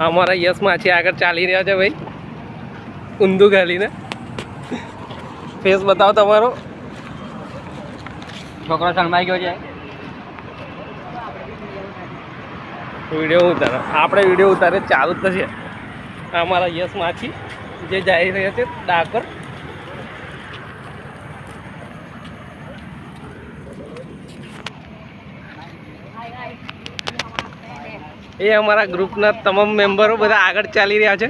અમારા યશ માછી આગળ ચાલી રહ્યા છે ભાઈ, ઊંધું ગાલીને. ફેસ બતાવો તમારો. છોકરો શરમાઈ ગયો છે. વિડીયો ઉતારો, આપણે વિડીયો ઉતારે ચાલુ જ થશે. અમારા યશ માછી જે જઈ રહ્યા છે ડાકોર. એ અમારા ગ્રુપના તમામ મેમ્બરો બધા આગળ ચાલી રહ્યા છે.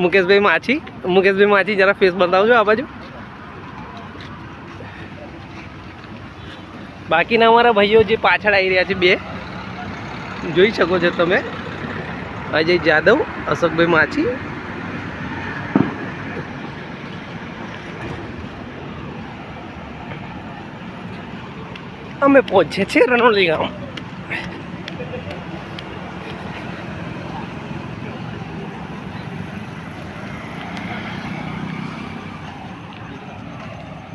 મુકેશભાઈ માછી જરા ફેસ બતાવજો આ બાજુ. બાકીના અમારા ભાઈઓ જે પાછળ આવી રહ્યા છે બે, જોઈ શકો છો તમે. અજય જાદવ, અશોકભાઈ માછી. અમે પહોંચે છે રણોલી ગામ.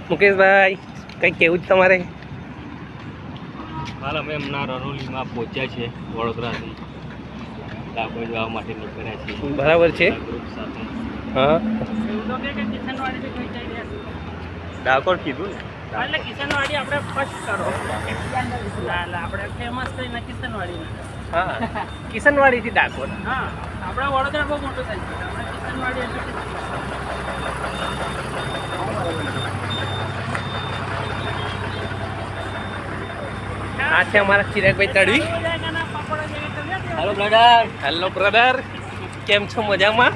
મુકેશભાઈ કંઈ કેવું જ તમારે? હાલ અમે હમણાં રણોલીમાં પહોંચ્યા છે વડોદરાથી. ડાકોર જવા માટે નીકળ્યા છીએ. બરાબર છે. ગ્રુપ સાથે. હા, ડાકોર કીધું ને. એટલે કિશનવાડી આપણે ફર્સ્ટ કરો. આપણે ફેમસ થઈને કિશનવાડી. હા, કિશનવાડીથી ડાકોર. હા, આપણા વડોદરા બહુ મોટું થાય છે. આપણે કિશનવાડી એટલે આ છે અમારા ચિરાગભાઈ Tadvi. Hello brother. Hello brother, કેમ છો? મજામાં?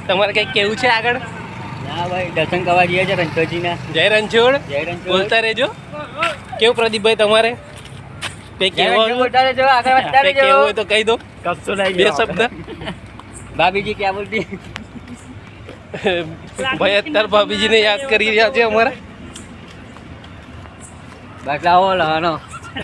તમારે કંઈક કેવું છે આગળ? ના ભાઈ, દર્શન કરવા જઈએ છે રણછોડજીના. જય રણછોડ. જય રણછોડ. બોલતા રહેજો. કેવું પ્રદીપભાઈ તમારે? કંઈ જય કહેવું રણછોડ બોલતા રહેજો, આગળ વધતા કંઈ રહેજો. કહેવું હોય તો કહી દો. કશું નહીં. બે શબ્દ. ભાભીજી ક્યાં બોલતી? ભાઈ અત્યારે ભાભીજીને યાદ કરી રહ્યા છે અમારા. બતાવો લહનો.